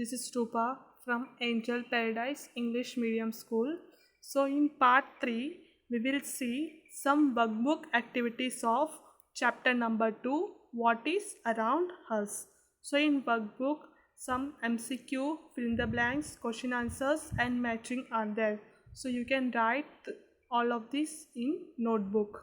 This is Stupa from Angel Paradise English Medium School. So, in part 3, we will see some workbook activities of chapter number 2, What is Around Us. So, in workbook, some MCQ, fill in the blanks, question answers, and matching are there. So, you can write all of this in notebook.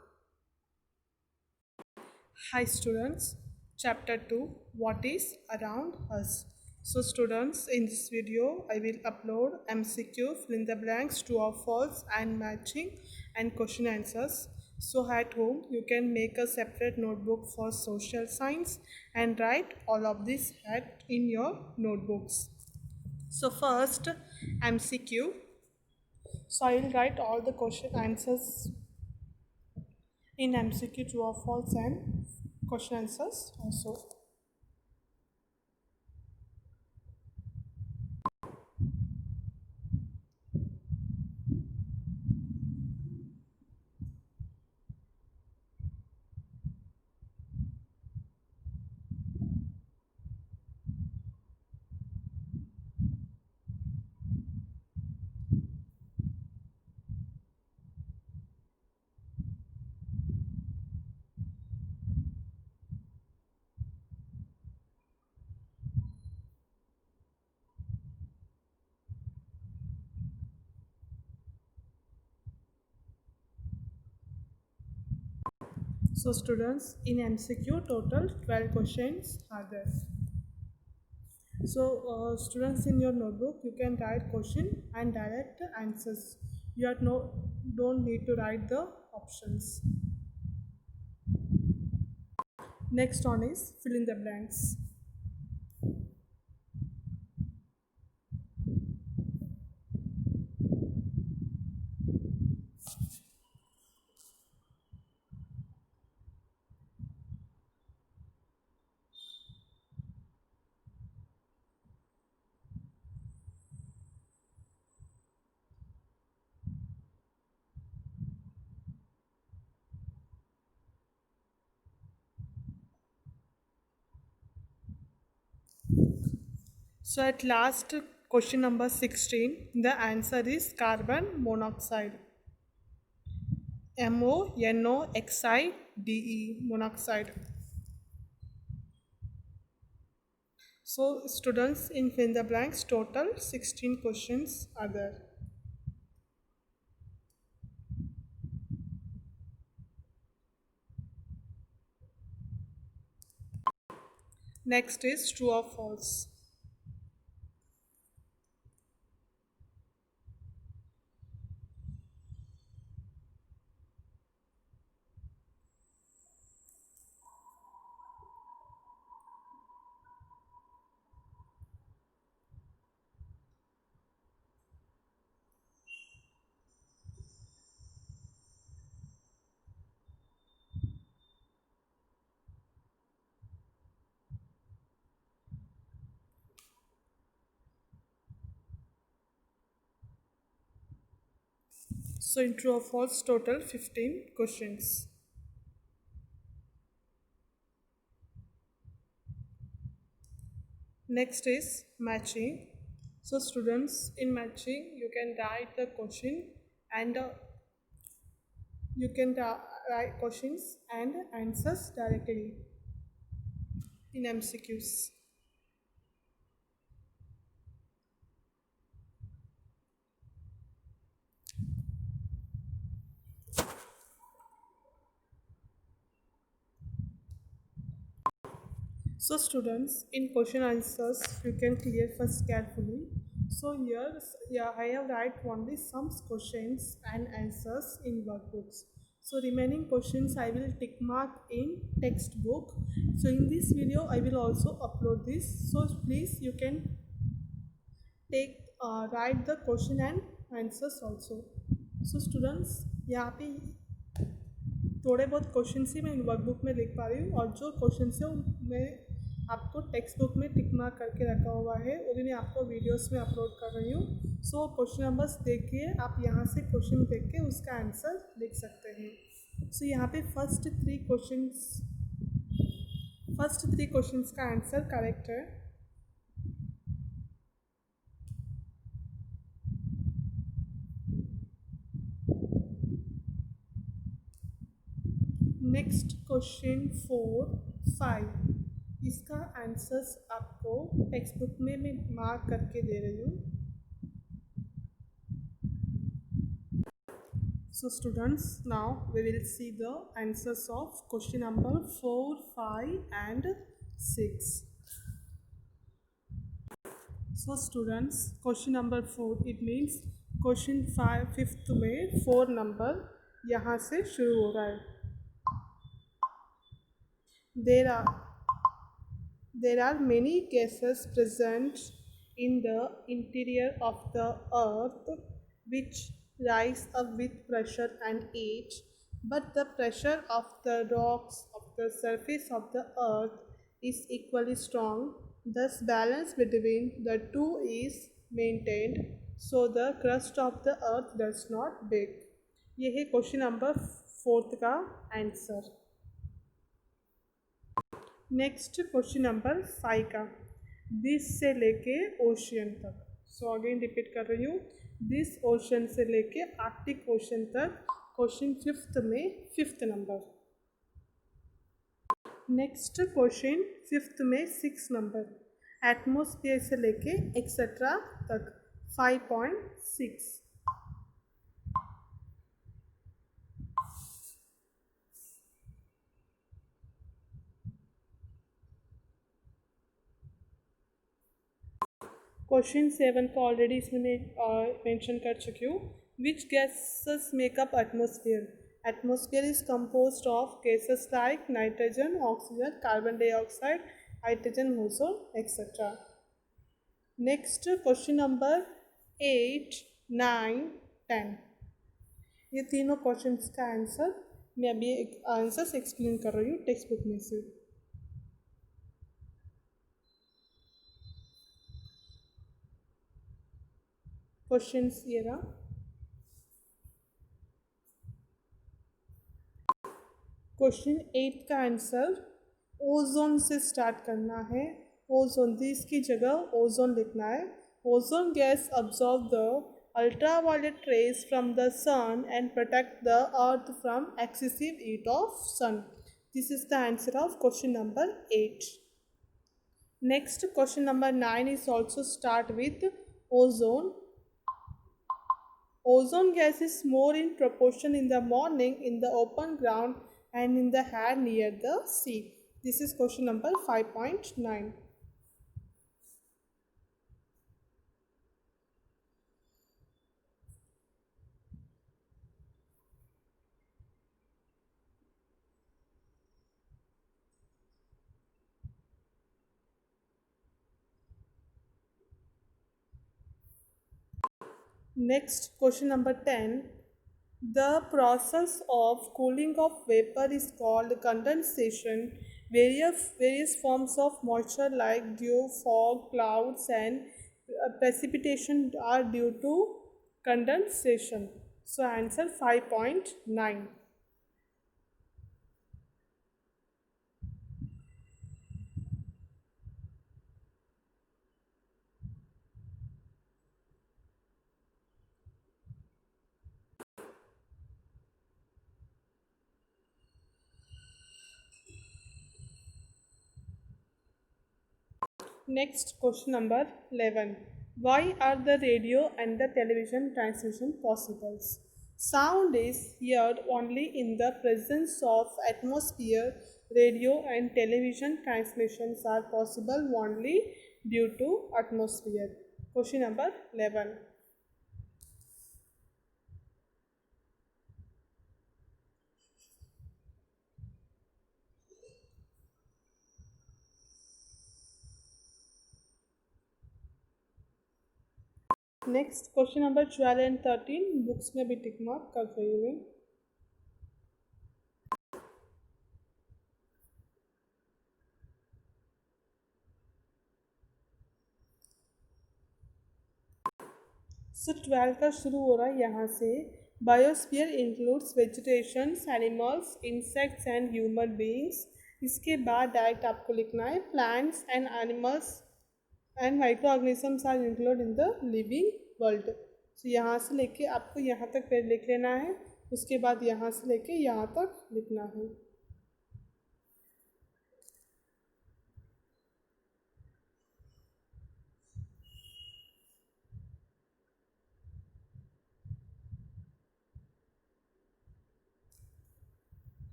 Hi students, chapter 2, What is Around Us. So students, in this video I will upload MCQ, fill in the blanks, true or false and matching and question answers. So at home you can make a separate notebook for social science and write all of this in your notebooks. So first MCQ. So I will write all the question answers in MCQ, true or false and question answers also. So students, in MCQ total 12 questions are there. So students, in your notebook you can write question and direct answers. You are don't need to write the options. Next one is fill in the blanks. So at last question number 16, the answer is carbon monoxide. MONOXIDE, monoxide. So students, in fill in the blanks total 16 questions are there. Next is true or false. So in true or false total 15 questions. Next is matching. So students, in matching you can write the question and you can write questions and answers directly in MCQs. So students, in question answers you can clear first carefully. So here, yeah, I have write only some questions and answers in workbooks. So remaining questions I will tick mark in textbook. So in this video I will also upload this. So please you can take write the question and answers also. So students, यहाँ पे थोड़े बहुत question ही मैं workbook में लिख पा रही हूँ और जो क्वेश्चन है वो मैं आपको टेक्स्ट बुक में टिक मार्क करके रखा हुआ है वो भी मैं आपको वीडियोस में अपलोड कर रही हूँ. सो क्वेश्चन नंबर्स देखिए, आप यहाँ से क्वेश्चन देख के उसका आंसर लिख सकते हैं. सो यहाँ पे फर्स्ट थ्री क्वेश्चंस का आंसर करेक्ट है. नेक्स्ट क्वेश्चन 4, 5, इसका आंसर्स आपको टेक्स्ट बुक में मैं मार्क करके दे रही हूँ. So students, now we will see the answers of question number 4, 5 and 6. So students, question number 4, it means question 5 5th में 4 नंबर यहाँ से शुरू हो रहा है. There are many gases present in the interior of the earth which rise up with pressure and age, but the pressure of the rocks of the surface of the earth is equally strong. Thus, balance between the two is maintained, so the crust of the earth does not break. ये है question number 4 का answer. Next question number 5 का, this से लेके ocean तक. So again repeat कर रही हूँ, दिस ओशन से लेके आर्कटिक ओशन तक, क्वेश्चन 5th में 5th number. Next question 5th में 6 नंबर, एटमॉस्फेयर से लेके एक्सेट्रा तक 5.6. क्वेश्चन 7 को ऑलरेडी इसमें मेंशन कर चुकी हूँ. Which gases make up atmosphere? Atmosphere is composed of gases like nitrogen, oxygen, carbon dioxide, hydrogen, ozone etcetera. Next question number 8, 9, 10, ये तीनों क्वेश्चंस का आंसर मैं अभी आंसर्स एक्सप्लेन कर रही हूँ टेक्स्ट बुक में से. क्वेश्चंस ये रहा. क्वेश्चन 8 का आंसर ओजोन से स्टार्ट करना है. ओजोन, दिस की जगह ओजोन लिखना है. Ozone gas absorb the ultraviolet rays from the sun and protect the earth from excessive heat of sun. This is the answer of question number 8. Next question number 9 is also start with ozone. Ozone gas is more in proportion in the morning in the open ground and in the air near the sea. This is question number 5.9. Next question number 10. The process of cooling of vapor is called condensation. Various forms of moisture like dew, fog, clouds and precipitation are due to condensation. So answer 5.9. Next question number 11. Why are the radio and the television transmission possible? Sound is heard only in the presence of atmosphere. Radio and television transmissions are possible only due to atmosphere. Question number 11. Next question number 12 and 13 books में भी tick mark कर रही हूँ. सो 12 का शुरू हो रहा है यहाँ से. Biosphere includes vegetations, animals, insects and human beings. इसके बाद डायरेक्ट आपको लिखना है plants and animals and micro organisms are include in the living world. तो यहाँ से लेके आपको यहाँ तक लिख लेना है. उसके बाद यहाँ से लेके यहाँ तक लिखना है.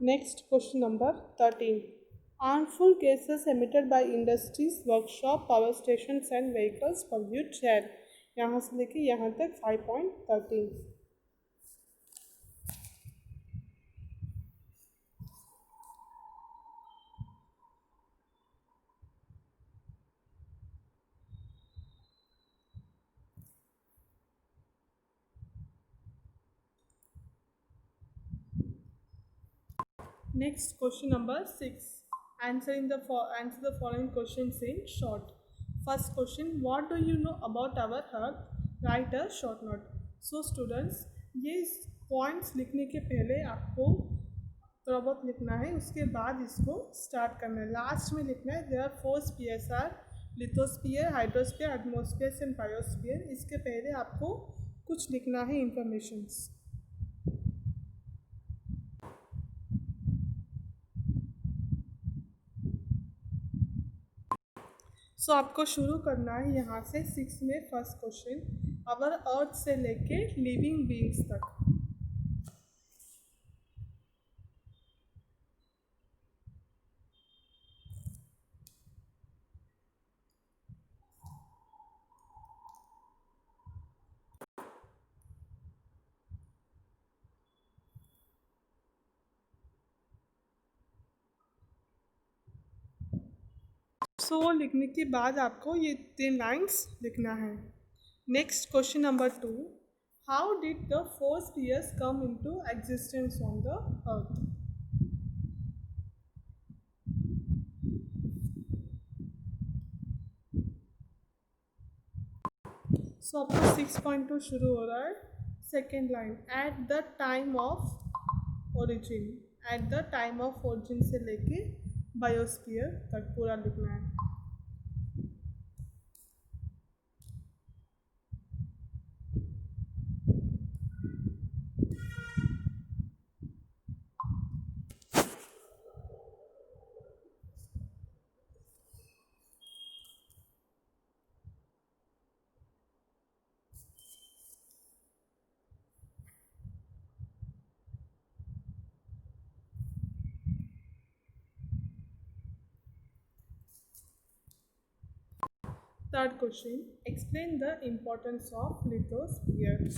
Next question number 13. Harmful gases emitted by industries, workshop, power stations and vehicles pollute air. यहाँ से लेके यहाँ तक 5.13. Next question number 6. Answer the following questions in short. First question, what do you know about our earth? Write a short note. So students, ये points लिखने के पहले आपको थोड़ा बहुत लिखना है, उसके बाद इसको स्टार्ट करना है. लास्ट में लिखना है there are 4 spheres are lithosphere, hydrosphere, atmosphere and biosphere. इसके पहले आपको कुछ लिखना है इंफॉर्मेशंस. सो आपको शुरू करना है यहाँ से 6 में. फर्स्ट क्वेश्चन, अवर अर्थ से लेके लिविंग बीइंग्स तक. सो लिखने के बाद आपको ये 3 लाइन्स लिखना है. Next question number 2, how did the 4 spheres come into existence on the earth. So आपका 6.2 शुरू हो रहा है. Second line, at the time of origin. At the time of origin से लेके बायोस्फीयर तक पूरा लिखना है. Third question, explain the importance of lithosphere.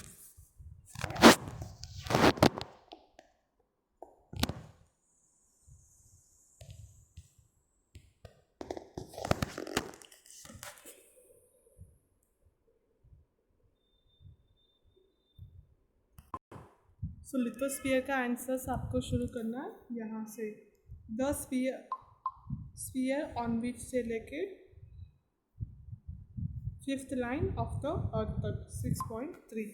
So lithosphere का आंसर्स आपको शुरू करना है यहाँ से. द स्फीयर ऑन विच से लेके 5th line of the earth तक 6.3.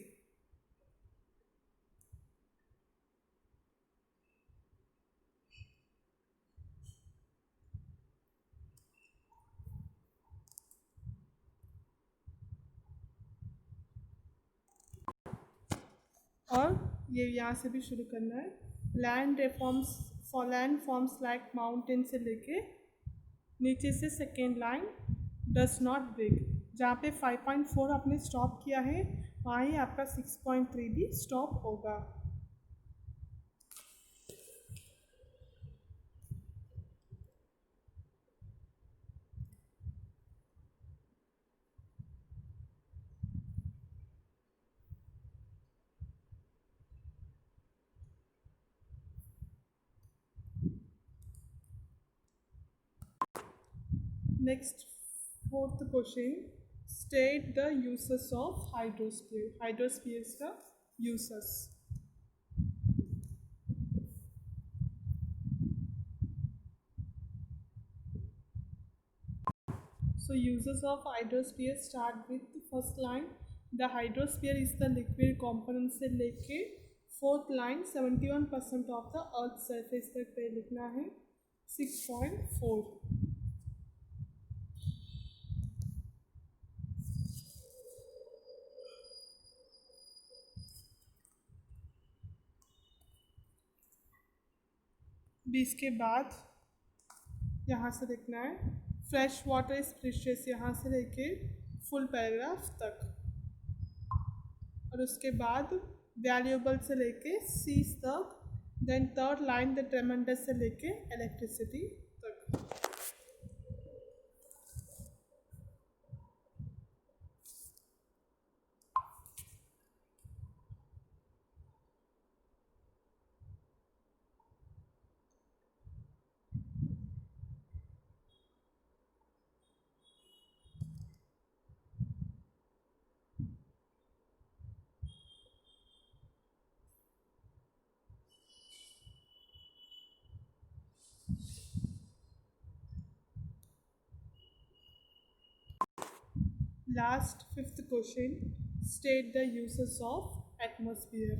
और ये यहाँ से भी शुरू करना है. लैंड फॉर्म्स लाइक माउंटेन से लेके नीचे से second line does not break. जहाँ पे 5.4 आपने स्टॉप किया है वहाँ ही आपका 6.3 भी स्टॉप होगा. Next 4th question, state the uses of hydrosphere. Hydrospheres का uses. So uses of hydrosphere start with the first line. The hydrosphere is the liquid component से लेके 4th line 71% of the earth surface तक पे लिखना है 6.4. बीस के बाद यहाँ से लिखना है फ्रेश वाटर इज प्रीशियस, यहाँ से लेके फुल पैराग्राफ तक. और उसके बाद वैल्यूएबल से लेके सीज तक then third line the tremendous से लेके इलेक्ट्रिसिटी तक। Last fifth question, state the uses of atmosphere.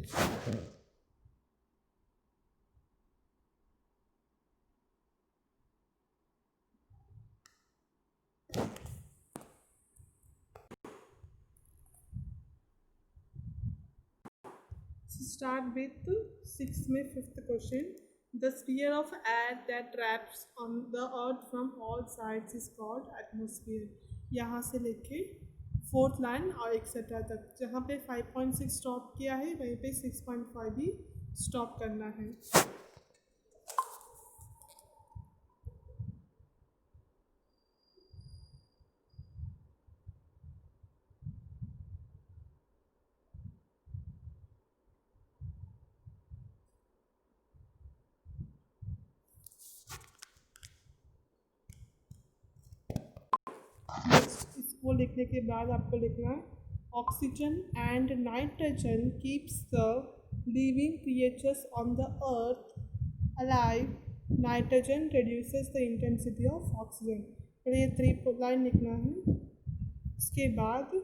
So start with 6th में 5th question. The sphere of air that wraps on the earth from all sides is called atmosphere. यहाँ से लेके 4th line और etcetera तक, जहाँ पे 5.6 stop किया है वहीं पे 6.5 भी स्टॉप करना है। इसको लिखने के बाद आपको लिखना है oxygen and nitrogen keeps the living creatures on the earth alive, nitrogen reduces the intensity of oxygen. फिर ये 3 लाइन लिखना है। इसके बाद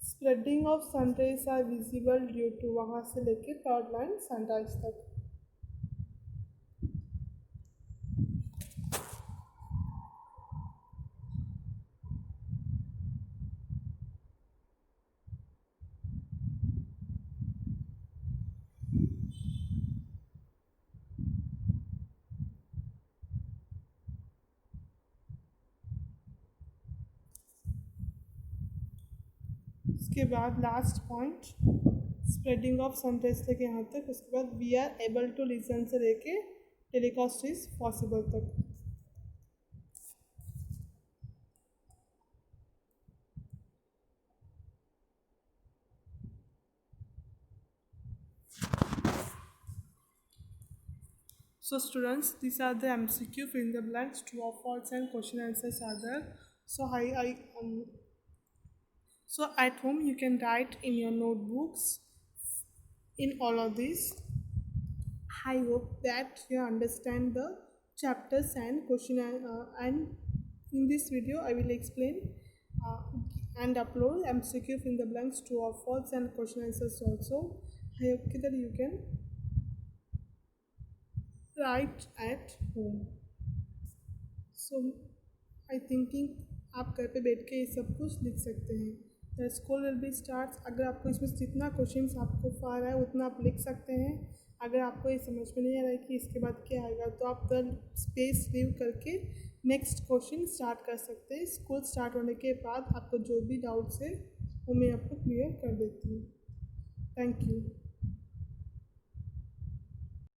spreading of sunrise are visible due to, वहाँ से लेके 3rd लाइन सनराइज तक। उसके बाद last point spreading of sunrise लेके यहाँ तक। उसके बाद we are able to listen से लेके टेलीकास्ट इज पॉसिबल तक। So students, these are the MCQ fill in the blanks, true or false, and question answers are there. So at home you can write in your notebooks in all of these. I hope that you understand the chapters and and in this video I will explain uh, and upload MCQ fill in the blanks, true or false, and question answers also. I hope that you can write at home. So I thinking आप घर पे बैठ के ये सब कुछ लिख सकते हैं। The school will be start, अगर आपको इसमें जितना क्वेश्चंस आपको आ रहा है उतना आप लिख सकते हैं। अगर आपको ये समझ में नहीं आ रहा है कि इसके बाद क्या आएगा तो आप द स्पेस लीव करके नेक्स्ट क्वेश्चन स्टार्ट कर सकते हैं। स्कूल स्टार्ट होने के बाद आपको जो भी डाउट्स है वो मैं आपको क्लियर कर देती हूँ। Thank you.